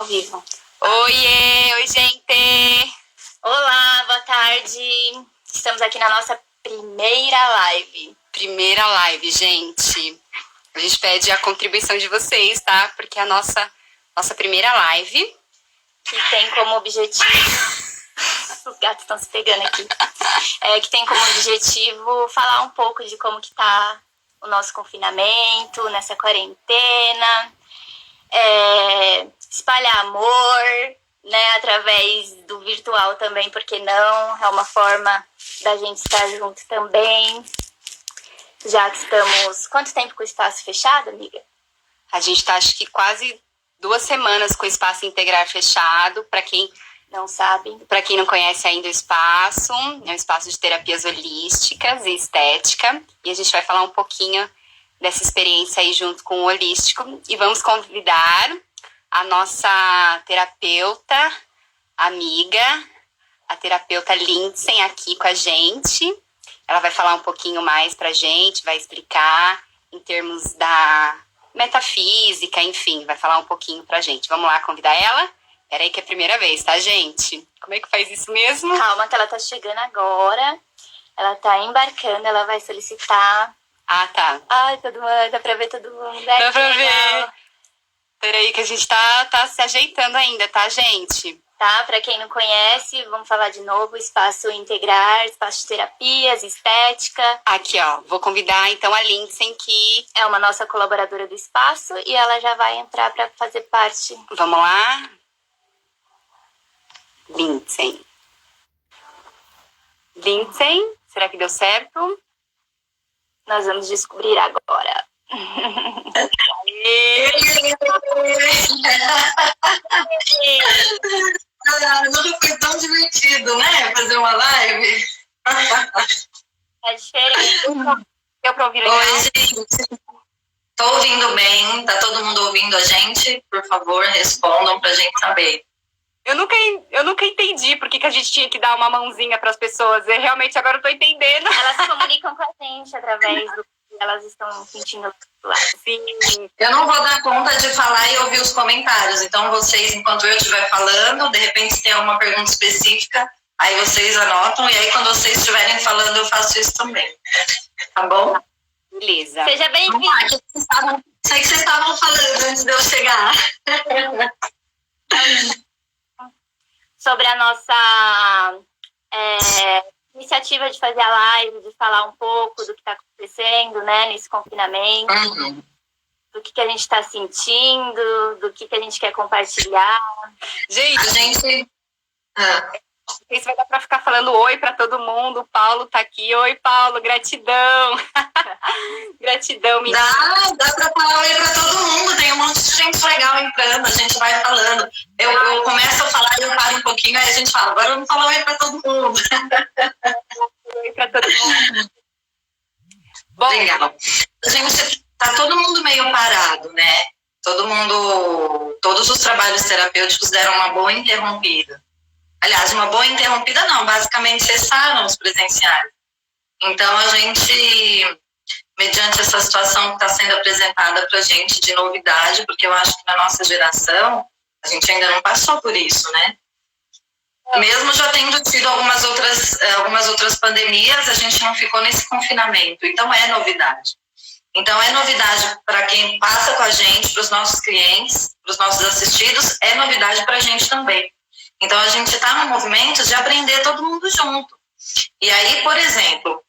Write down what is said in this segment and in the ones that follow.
Vivo. Oi, gente! Olá, boa tarde. Estamos aqui na nossa primeira live. Primeira live, gente. A gente pede a contribuição de vocês, tá? Porque a nossa primeira live... Que tem como objetivo... Os gatos estão se pegando aqui. Que tem como objetivo falar um pouco de como que tá o nosso confinamento, nessa quarentena. Espalhar amor, né, através do virtual também, porque não? É uma forma da gente estar junto também. Já que estamos... Quanto tempo com o espaço fechado, amiga? A gente tá, acho que quase 2 semanas com o espaço integrar fechado. Para quem não sabe, para quem não conhece ainda o espaço, é um espaço de terapias holísticas e estética. E a gente vai falar um pouquinho dessa experiência aí junto com o holístico. E vamos convidar a nossa terapeuta, amiga, a terapeuta Lindsay aqui com a gente. Ela vai falar um pouquinho mais pra gente, vai explicar em termos da metafísica, enfim, vai falar um pouquinho pra gente. Vamos lá convidar ela? Peraí que é a primeira vez, tá, gente? Como é que faz isso mesmo? Calma que ela tá chegando agora. Ela tá embarcando, ela vai solicitar. Ah, tá. Ai, todo mundo, dá pra ver todo mundo. Dá pra ver. Peraí que a gente tá se ajeitando ainda, tá, gente? Tá, pra quem não conhece, vamos falar de novo, espaço integrar, espaço de terapias, estética. Aqui, ó, vou convidar então a Lindsay, que é uma nossa colaboradora do espaço, e ela já vai entrar pra fazer parte. Vamos lá? Lindsay, será que deu certo? Nós vamos descobrir agora. Nunca foi tão divertido, né? Fazer uma live. É diferente. Deu pra ouvir? Oi, gente. Tô ouvindo bem. Tá todo mundo ouvindo a gente? Por favor, respondam pra gente saber. Eu nunca entendi por que a gente tinha que dar uma mãozinha pras pessoas. Eu realmente agora eu tô entendendo. Elas se comunicam com a gente através do que elas estão sentindo lá. Sim. Eu não vou dar conta de falar e ouvir os comentários. Então, vocês, enquanto eu estiver falando, de repente, se tem alguma pergunta específica, aí vocês anotam. E aí, quando vocês estiverem falando, eu faço isso também. Tá bom? Beleza. Seja bem-vindo. Sei que vocês estavam falando antes de eu chegar. Sobre a nossa iniciativa de fazer a live, de falar um pouco do que está acontecendo, né, nesse confinamento, do que a gente está sentindo, do que a gente quer compartilhar. Gente, a gente... Não sei se vai dar para ficar falando oi para todo mundo. O Paulo tá aqui. Oi, Paulo, gratidão. Gratidão, menina. Dá para falar oi para todo mundo. Tem um monte de gente legal entrando, a gente vai falando. Eu começo a falar e eu paro um pouquinho, aí a gente fala, agora vamos falar oi para todo mundo. Oi para todo mundo. Bom, legal. A gente tá todo mundo meio parado, né? Todos os trabalhos terapêuticos deram uma boa interrompida. Aliás, uma boa interrompida não, basicamente cessaram os presenciais. Então, a gente, mediante essa situação que está sendo apresentada para a gente de novidade, porque eu acho que na nossa geração, a gente ainda não passou por isso, né? Mesmo já tendo tido algumas outras pandemias, a gente não ficou nesse confinamento. Então, é novidade. Então, é novidade para quem passa com a gente, para os nossos clientes, para os nossos assistidos, é novidade para a gente também. Então, a gente está no movimento de aprender todo mundo junto. E aí, por exemplo,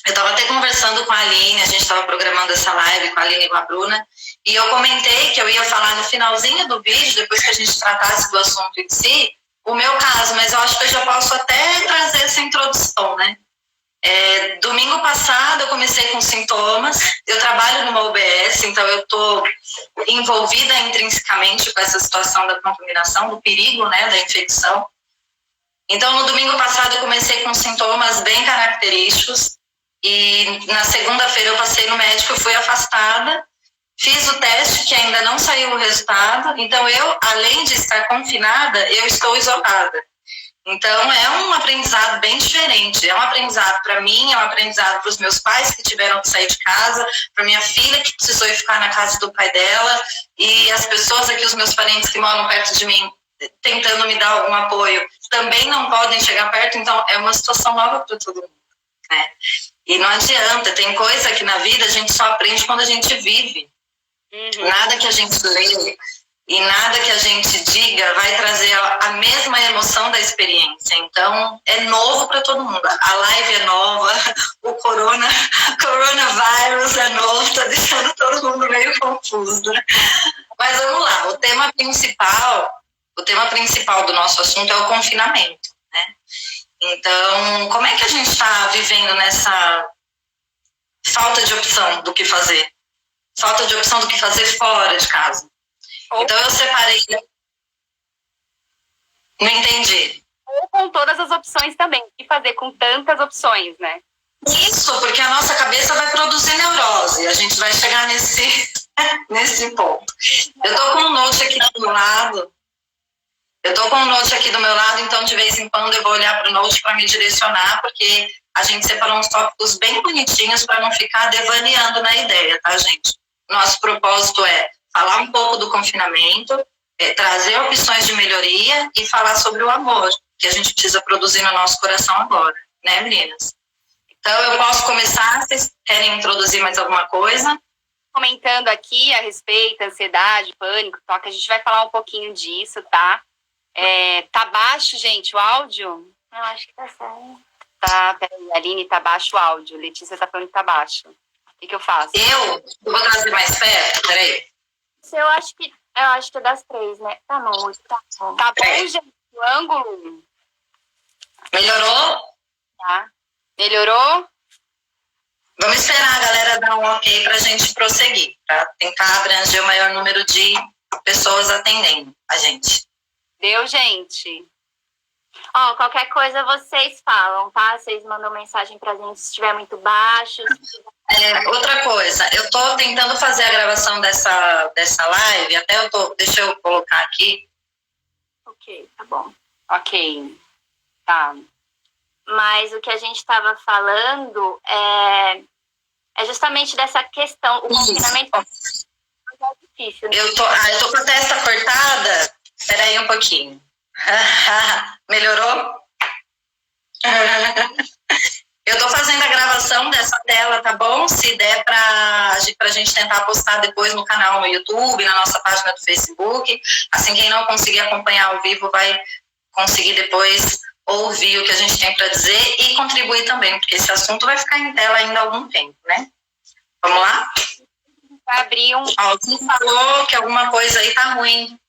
eu estava até conversando com a Aline, a gente estava programando essa live com a Aline e com a Bruna, e eu comentei que eu ia falar no finalzinho do vídeo, depois que a gente tratasse do assunto em si, o meu caso, mas eu acho que eu já posso até trazer essa introdução, né? Domingo passado eu comecei com sintomas, eu trabalho numa UBS, então eu estou envolvida intrinsecamente com essa situação da contaminação, do perigo, né, da infecção. Então no domingo passado eu comecei com sintomas bem característicos e na segunda-feira eu passei no médico, eu fui afastada, fiz o teste que ainda não saiu o resultado, então eu, além de estar confinada, eu estou isolada. Então, é um aprendizado bem diferente. É um aprendizado para mim, é um aprendizado para os meus pais que tiveram que sair de casa, para minha filha que precisou ir ficar na casa do pai dela, e as pessoas aqui, os meus parentes que moram perto de mim, tentando me dar algum apoio, também não podem chegar perto. Então, é uma situação nova para todo mundo, né? E não adianta, tem coisa que na vida a gente só aprende quando a gente vive. Nada que a gente lê e nada que a gente diga vai trazer a mesma emoção da experiência. Então, é novo para todo mundo. A live é nova, o coronavírus é novo, tá deixando todo mundo meio confuso, né? Mas vamos lá, o tema principal do nosso assunto é o confinamento, né? Então, como é que a gente está vivendo nessa falta de opção do que fazer? Falta de opção do que fazer fora de casa. Então, eu separei... Não entendi. Ou com todas as opções também. O que fazer com tantas opções, né? Isso, porque a nossa cabeça vai produzir neurose. A gente vai chegar nesse ponto. Eu tô com um note aqui do meu lado. Então de vez em quando eu vou olhar para o note para me direcionar, porque a gente separou uns tópicos bem bonitinhos para não ficar devaneando na ideia, tá, gente? Nosso propósito é falar um pouco do confinamento, trazer opções de melhoria e falar sobre o amor que a gente precisa produzir no nosso coração agora, né, meninas? Então eu posso começar, vocês querem introduzir mais alguma coisa? Comentando aqui a respeito, ansiedade, pânico, toque, a gente vai falar um pouquinho disso, tá? Tá baixo, gente, o áudio? Eu acho que tá certo. Tá, peraí, Aline, tá baixo o áudio. Letícia tá falando que tá baixo. O que eu faço? Eu vou trazer mais perto, peraí. Eu acho que é das 3, né? Tá bom, tá bom. Tá bom, gente, o ângulo. Melhorou? Tá. Melhorou? Vamos esperar a galera dar um ok pra gente prosseguir, pra tentar abranger o maior número de pessoas atendendo a gente. Deu, gente? Ó, qualquer coisa vocês falam, tá? Vocês mandam mensagem pra gente se estiver muito baixo. Outra coisa, eu tô tentando fazer a gravação dessa live, deixa eu colocar aqui. Ok, tá bom. Ok, tá. Mas o que a gente estava falando é justamente dessa questão, o confinamento é difícil, né? Eu tô com a testa cortada, peraí um pouquinho. Melhorou? Eu tô fazendo a gravação dessa tela, tá bom? Se der pra gente tentar postar depois no canal no YouTube, na nossa página do Facebook. Assim, quem não conseguir acompanhar ao vivo vai conseguir depois ouvir o que a gente tem para dizer e contribuir também, porque esse assunto vai ficar em tela ainda há algum tempo, né? Vamos lá? Vai abrir um... Alguém falou que alguma coisa aí tá ruim.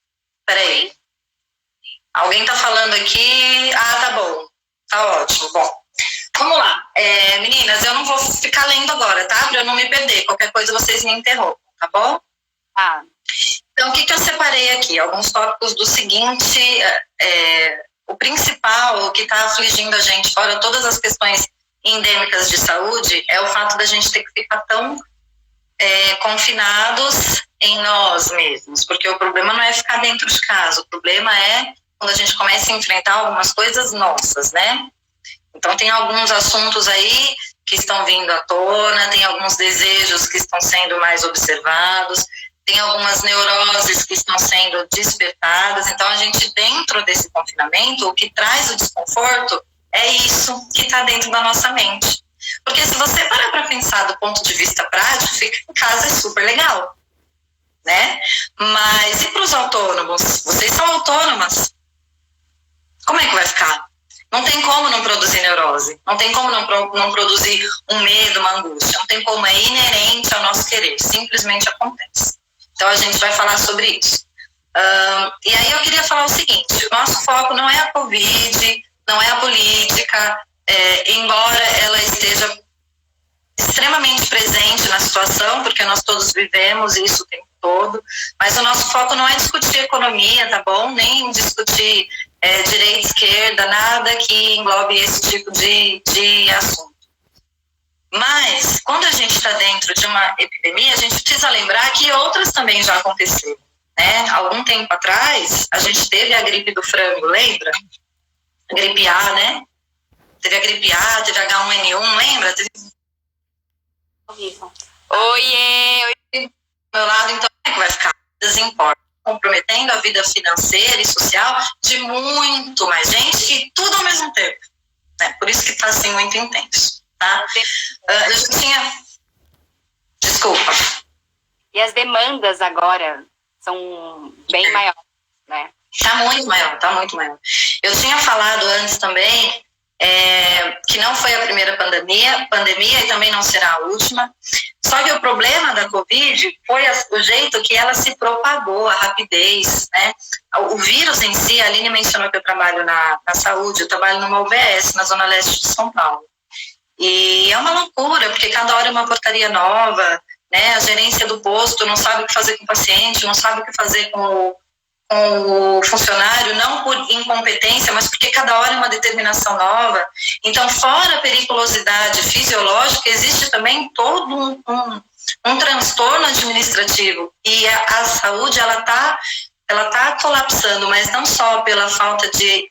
Peraí. Alguém tá falando aqui... Ah, tá bom. Tá ótimo. Bom, vamos lá. Meninas, eu não vou ficar lendo agora, tá? Pra eu não me perder. Qualquer coisa vocês me interrompam, tá bom? Tá. Então, o que eu separei aqui? Alguns tópicos do seguinte... O principal, o que está afligindo a gente, fora todas as questões endêmicas de saúde, é o fato da gente ter que ficar tão confinados em nós mesmos, porque o problema não é ficar dentro de casa, o problema é quando a gente começa a enfrentar algumas coisas nossas, né? Então tem alguns assuntos aí que estão vindo à tona, tem alguns desejos que estão sendo mais observados, tem algumas neuroses que estão sendo despertadas. Então, a gente, dentro desse confinamento, o que traz o desconforto é isso que está dentro da nossa mente. Porque se você parar para pensar do ponto de vista prático, ficar em casa é super legal, né? Mas e para os autônomos? Vocês são autônomas. Como é que vai ficar? Não tem como não produzir neurose. Não tem como não produzir um medo, uma angústia. Não tem como, é inerente ao nosso querer. Simplesmente acontece. Então, a gente vai falar sobre isso. E aí eu queria falar o seguinte, o nosso foco não é a Covid, não é a política, embora ela esteja extremamente presente na situação, porque nós todos vivemos isso o tempo todo, mas o nosso foco não é discutir economia, tá bom? Nem discutir direita, esquerda, nada que englobe esse tipo de assunto. Mas, quando a gente está dentro de uma epidemia, a gente precisa lembrar que outras também já aconteceram, né? Algum tempo atrás, a gente teve a gripe do frango, lembra? gripe A, né? Teve a gripe A, teve H1N1, lembra? Oiê! Do meu lado, então, como é que vai ficar? Desimporta, comprometendo a vida financeira e social de muito mais gente e tudo ao mesmo tempo. Né? Por isso que está assim muito intenso. Tá? Eu já tinha... Desculpa. E as demandas agora são bem maiores, né? Tá muito maior. Eu tinha falado antes também que não foi a primeira pandemia e também não será a última. Só que o problema da Covid foi o jeito que ela se propagou, a rapidez, né? O vírus em si, a Aline mencionou que eu trabalho na saúde, eu trabalho numa UBS, na Zona Leste de São Paulo. E é uma loucura, porque cada hora é uma portaria nova, né? A gerência do posto não sabe o que fazer com o paciente, não sabe o que fazer com o funcionário, não por incompetência, mas porque cada hora é uma determinação nova. Então, fora a periculosidade fisiológica, existe também todo um transtorno administrativo. E a saúde, ela tá colapsando, mas não só pela falta de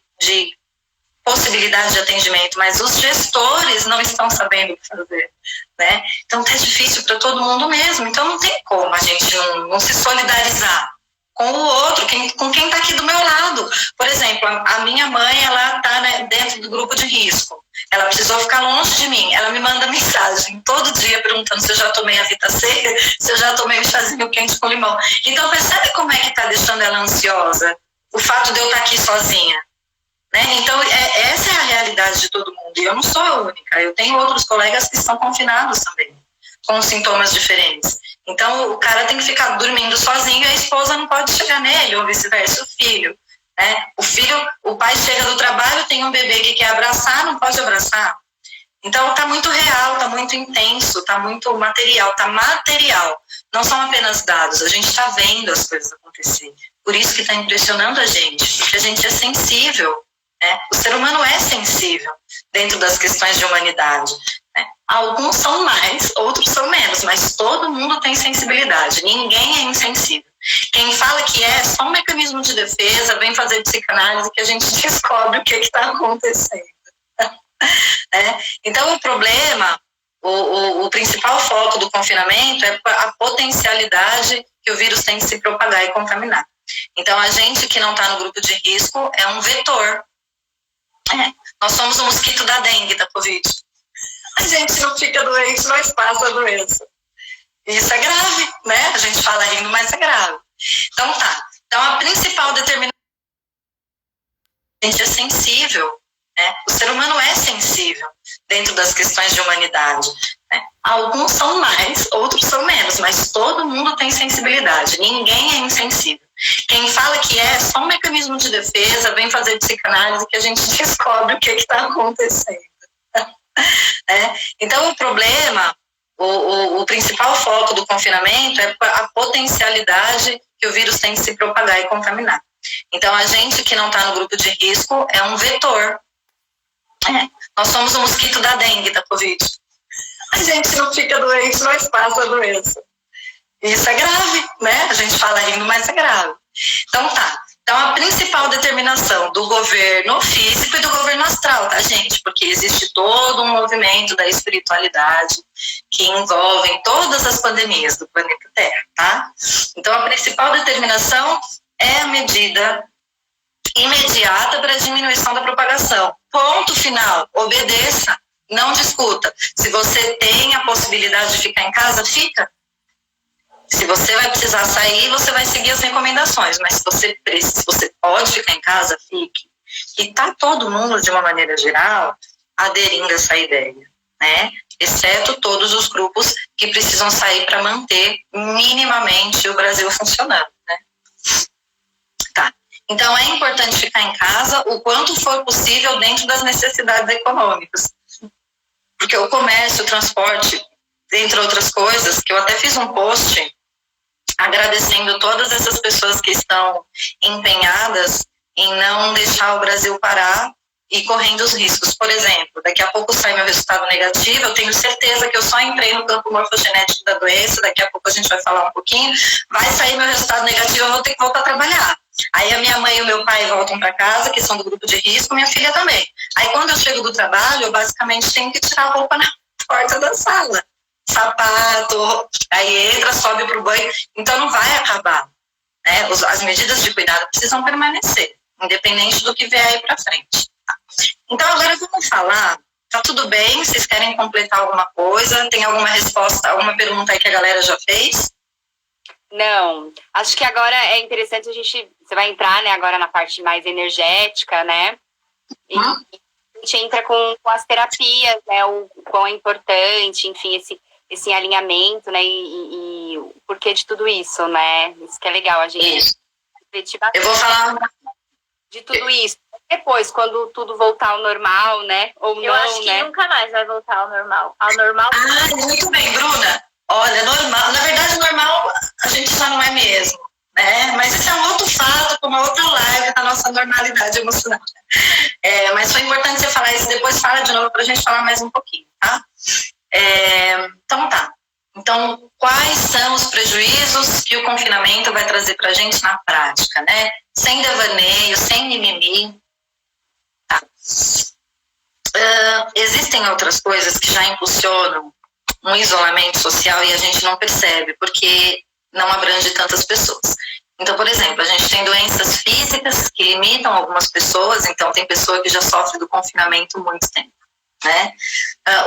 possibilidade de atendimento, mas os gestores não estão sabendo o que fazer, né? Então, tá difícil para todo mundo mesmo. Então, não tem como a gente não se solidarizar com o outro, com quem está aqui do meu lado. Por exemplo, a minha mãe, ela está, né, dentro do grupo de risco. Ela precisou ficar longe de mim. Ela me manda mensagem todo dia perguntando se eu já tomei a Vita C, se eu já tomei um chazinho quente com limão. Então, percebe como é que está deixando ela ansiosa? O fato de eu estar aqui sozinha. Né? Então, essa é a realidade de todo mundo. E eu não sou a única. Eu tenho outros colegas que estão confinados também, com sintomas diferentes. Então, o cara tem que ficar dormindo sozinho e a esposa não pode chegar nele, ou vice-versa, o filho. Né? O pai chega do trabalho, tem um bebê que quer abraçar, não pode abraçar. Então, está muito real, está muito intenso, está muito material, Não são apenas dados, a gente está vendo as coisas acontecer. Por isso que está impressionando a gente, porque a gente é sensível. Né? O ser humano é sensível dentro das questões de humanidade. Né? Alguns são mais, outros são menos, mas todo mundo tem sensibilidade, ninguém é insensível. Quem fala que é só um mecanismo de defesa, vem fazer psicanálise que a gente descobre o que está acontecendo. Né? Então, o problema, o principal foco do confinamento é a potencialidade que o vírus tem de se propagar e contaminar. Então, a gente que não está no grupo de risco é um vetor. Nós somos o mosquito da dengue, da Covid. A gente não fica doente, mas passa a doença. Isso é grave, né? A gente fala rindo, mas é grave. Então, tá. Então, a principal determinação... A gente é sensível, né? O ser humano é sensível dentro das questões de humanidade. Né? Alguns são mais, outros são menos, mas todo mundo tem sensibilidade. Ninguém é insensível. Quem fala que é só um mecanismo de defesa, vem fazer psicanálise que a gente descobre o que está acontecendo. Então, o problema, o principal foco do confinamento é a potencialidade que o vírus tem de se propagar e contaminar. Então, a gente que não está no grupo de risco é um vetor. Nós somos o mosquito da dengue, da Covid. A gente não fica doente, mas passa a doença. Isso é grave, né? A gente fala rindo, mas é grave. Então, tá. Então, a principal determinação do governo físico e do governo astral, tá, gente? Porque existe todo um movimento da espiritualidade que envolve todas as pandemias do planeta Terra, tá? Então, a principal determinação é a medida imediata para a diminuição da propagação. Ponto final. Obedeça. Não discuta. Se você tem a possibilidade de ficar em casa, fica. Se você vai precisar sair, você vai seguir as recomendações, mas se você pode ficar em casa, fique. E está todo mundo, de uma maneira geral, aderindo a essa ideia, né? Exceto todos os grupos que precisam sair para manter minimamente o Brasil funcionando, né? Tá. Então, é importante ficar em casa o quanto for possível dentro das necessidades econômicas. Porque o comércio, o transporte, entre outras coisas, que eu até fiz um post agradecendo todas essas pessoas que estão empenhadas em não deixar o Brasil parar, ir correndo os riscos. Por exemplo, daqui a pouco sai meu resultado negativo, eu tenho certeza que eu só entrei no campo morfogenético da doença, daqui a pouco a gente vai falar um pouquinho, vai sair meu resultado negativo, eu vou ter que voltar a trabalhar. Aí a minha mãe e o meu pai voltam para casa, que são do grupo de risco, minha filha também. Aí quando eu chego do trabalho, eu basicamente tenho que tirar a roupa na porta da sala. Sapato, aí entra, sobe pro banho, então não vai acabar, né? As medidas de cuidado precisam permanecer, independente do que vier aí para frente. Tá? Então agora vamos falar, tá tudo bem? Vocês querem completar alguma coisa? Tem alguma resposta, alguma pergunta aí que a galera já fez? Não, acho que agora é interessante você vai entrar, né, agora na parte mais energética, né? E a gente entra com as terapias, né, o quão é importante, enfim, esse alinhamento, né, e o porquê de tudo isso, né? Isso que é legal, a gente refletir bastante. Eu vou falar de tudo isso. Depois, quando tudo voltar ao normal, né? Ou eu não, acho que né? nunca mais vai voltar ao normal. Ao normal. Ah, muito bem, Bruna. Olha, normal, na verdade, normal a gente já não é mesmo, né? Mas isso é um outro fato, uma outra live da nossa normalidade emocional. Mas foi importante você falar isso, depois fala de novo para a gente falar mais um pouquinho, tá? Então tá. Então, quais são os prejuízos que o confinamento vai trazer para a gente na prática, né? Sem devaneio, sem mimimi. Tá. Existem outras coisas que já impulsionam um isolamento social e a gente não percebe, porque não abrange tantas pessoas. Então, por exemplo, a gente tem doenças físicas que limitam algumas pessoas, então tem pessoa que já sofre do confinamento há muito tempo, né?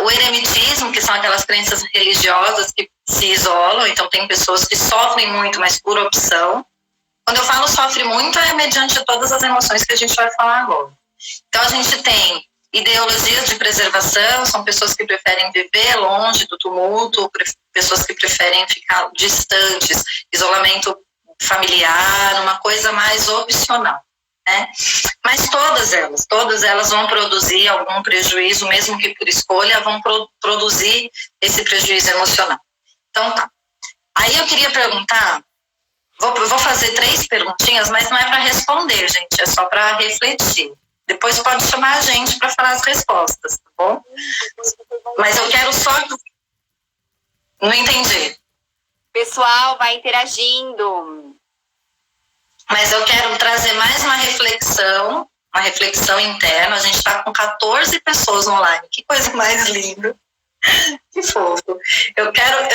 O eremitismo, que são aquelas crenças religiosas que se isolam, então tem pessoas que sofrem muito, mas por opção. Quando eu falo sofre muito, é mediante todas as emoções que a gente vai falar agora. Então, a gente tem ideologias de preservação, são pessoas que preferem viver longe do tumulto, pessoas que preferem ficar distantes, isolamento familiar, uma coisa mais opcional, né? Mas todas elas vão produzir algum prejuízo, mesmo que por escolha, vão produzir esse prejuízo emocional. Então tá. Aí eu queria perguntar, vou fazer 3 perguntinhas, mas não é para responder, gente, é só para refletir. Depois pode chamar a gente para falar as respostas, tá bom? Mas eu quero só... Não entendi. Pessoal, vai interagindo. Mas eu quero trazer mais uma reflexão interna. A gente está com 14 pessoas online. Que coisa mais linda. Que fofo. Eu quero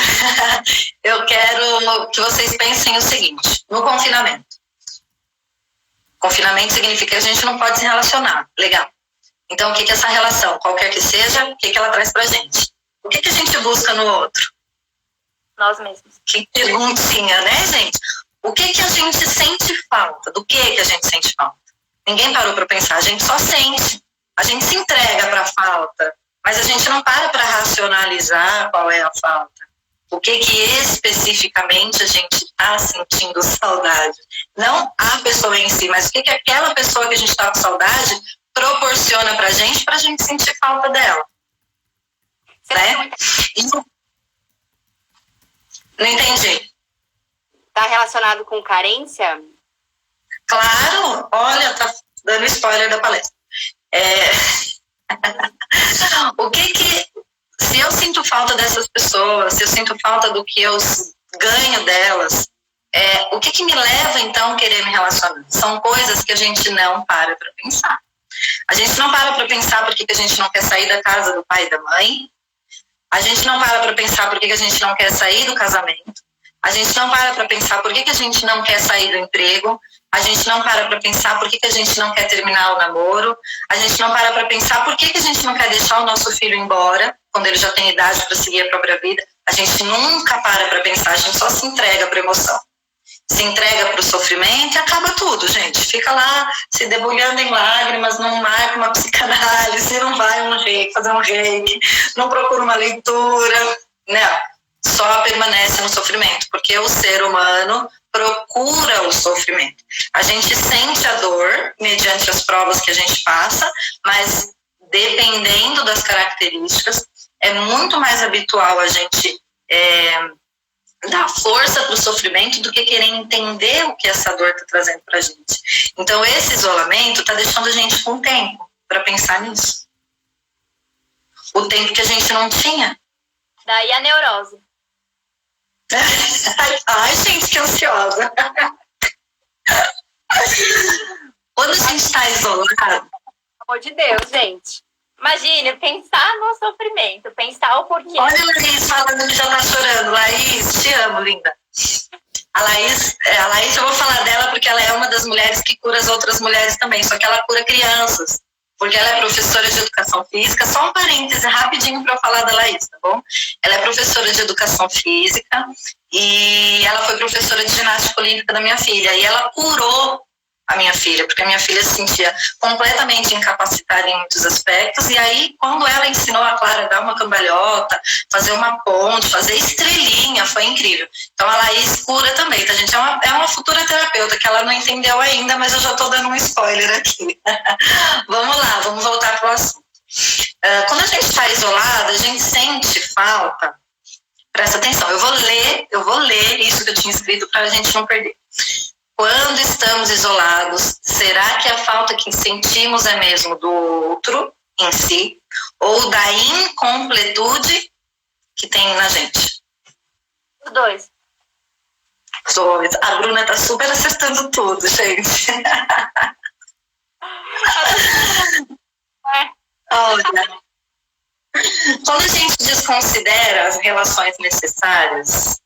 que vocês pensem o seguinte, no confinamento. Confinamento significa que a gente não pode se relacionar. Legal. Então, o que é essa relação? Qualquer que seja, o que ela traz pra gente? O que a gente busca no outro? Nós mesmos. Que perguntinha, né, gente? O que a gente sente falta? Do que a gente sente falta? Ninguém parou para pensar, a gente só sente. A gente se entrega para a falta, mas a gente não para racionalizar qual é a falta. O que especificamente a gente está sentindo saudade? Não a pessoa em si, mas o que aquela pessoa que a gente está com saudade proporciona para a gente sentir falta dela. Né? Não entendi. Está relacionado com carência? Claro, olha, tá dando spoiler da palestra. Se eu sinto falta dessas pessoas, se eu sinto falta do que eu ganho delas, o que me leva então a querer me relacionar? São coisas que a gente não para pensar. A gente não para pensar por que a gente não quer sair da casa do pai e da mãe. A gente não para pensar por que a gente não quer sair do casamento. A gente não para pensar por que a gente não quer sair do emprego. A gente não para pensar por que a gente não quer terminar o namoro. A gente não para pensar por que a gente não quer deixar o nosso filho embora, quando ele já tem idade para seguir a própria vida. A gente nunca para pensar, a gente só se entrega para a emoção. Se entrega para o sofrimento e acaba tudo, gente. Fica lá se debulhando em lágrimas, não marca uma psicanálise, não vai fazer um reiki, não procura uma leitura. Não, só permanece no sofrimento, porque o ser humano procura o sofrimento. A gente sente a dor mediante as provas que a gente passa, mas dependendo das características, é muito mais habitual a gente dar força para o sofrimento do que querer entender o que essa dor está trazendo para a gente. Então, esse isolamento está deixando a gente com tempo. para pensar nisso. O tempo que a gente não tinha. Daí a neurose. Ai, gente, que ansiosa. Quando a gente está isolado... Pelo amor de Deus, gente. Imagine, pensar no sofrimento, pensar o porquê. Olha a Laís falando que já tá chorando. Laís, te amo, linda. A Laís, eu vou falar dela porque ela é uma das mulheres que cura as outras mulheres também, só que ela cura crianças, porque ela é professora de educação física. Só um parêntese rapidinho para eu falar da Laís, tá bom? Ela é professora de educação física e ela foi professora de ginástica olímpica da minha filha, e ela curou a minha filha, porque a minha filha se sentia completamente incapacitada em muitos aspectos, e aí quando ela ensinou a Clara a dar uma cambalhota, fazer uma ponte, fazer estrelinha, foi incrível. Então a Laís cura também, tá, gente? É uma futura terapeuta, que ela não entendeu ainda, mas eu já tô dando um spoiler aqui. Vamos lá, vamos voltar pro assunto. Quando a gente está isolada, a gente sente falta. Presta atenção, eu vou ler isso que eu tinha escrito para a gente não perder. Quando estamos isolados, será que a falta que sentimos é mesmo do outro em si, ou da incompletude que tem na gente? Os dois. Os dois. A Bruna tá super acertando tudo, gente. Olha, quando a gente desconsidera as relações necessárias,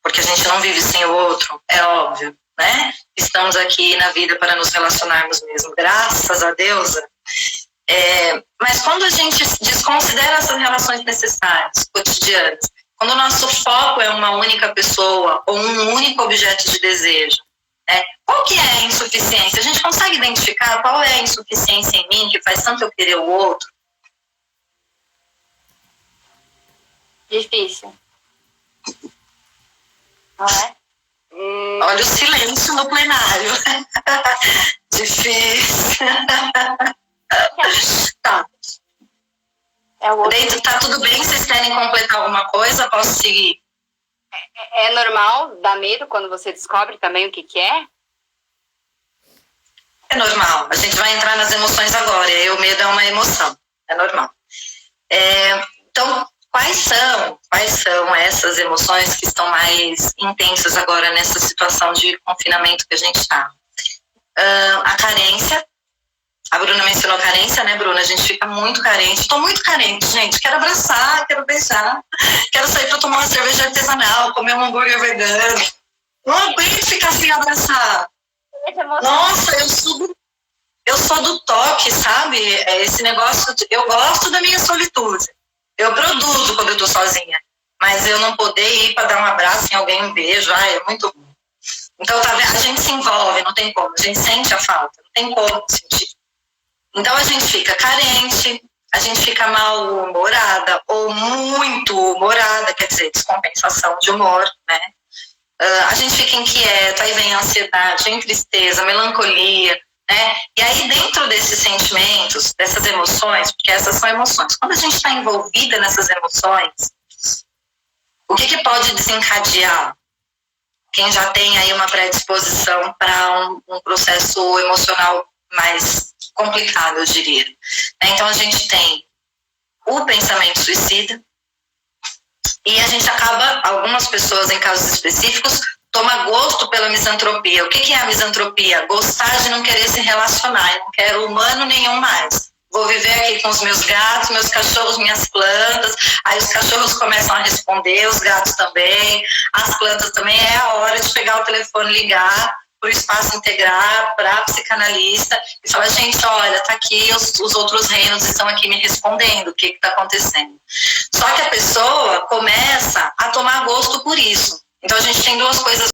porque a gente não vive sem o outro, é óbvio, né? Estamos aqui na vida para nos relacionarmos mesmo, graças a Deus. Mas quando a gente desconsidera essas relações necessárias, cotidianas, quando o nosso foco é uma única pessoa ou um único objeto de desejo, qual que é a insuficiência? A gente consegue identificar qual é a insuficiência em mim que faz tanto eu querer o outro? Difícil. Não é? Olha o silêncio no plenário. Difícil. Tá. É o outro. Dentro, tá tudo bem? Vocês querem completar alguma coisa? Posso seguir? É normal dar medo quando você descobre também o que é? É normal. A gente vai entrar nas emoções agora. E aí o medo é uma emoção. É normal. Então, quais são essas emoções que estão mais intensas agora nessa situação de confinamento que a gente está? A carência. A Bruna mencionou carência, né, Bruna? A gente fica muito carente. Estou muito carente, gente. Quero abraçar, quero beijar. Quero sair para tomar uma cerveja artesanal, comer um hambúrguer vegano. Não aguento ficar sem abraçar. Nossa, eu sou do toque, sabe? Esse negócio, eu gosto da minha solitude. Eu produzo quando eu tô sozinha, mas eu não poder ir para dar um abraço em alguém, um beijo, é muito ruim. Então, tá vendo? A gente se envolve, não tem como, a gente sente a falta, não tem como sentir. Então, a gente fica carente, a gente fica mal-humorada ou muito humorada, quer dizer, descompensação de humor, né? A gente fica inquieta, aí vem a ansiedade, vem tristeza, melancolia, né? E aí, dentro desses sentimentos, dessas emoções, porque essas são emoções, quando a gente está envolvida nessas emoções, o que pode desencadear? Quem já tem aí uma predisposição para um processo emocional mais complicado, eu diria. Então, a gente tem o pensamento suicida e a gente acaba, algumas pessoas em casos específicos, toma gosto pela misantropia. O que é a misantropia? Gostar de não querer se relacionar. Eu não quero humano nenhum mais. Vou viver aqui com os meus gatos, meus cachorros, minhas plantas. Aí os cachorros começam a responder, os gatos também, as plantas também. É a hora de pegar o telefone, ligar para o espaço integrar, para a psicanalista e falar, gente, olha, tá aqui, os outros reinos estão aqui me respondendo o que está acontecendo. Só que a pessoa começa a tomar gosto por isso. Então, a gente tem duas coisas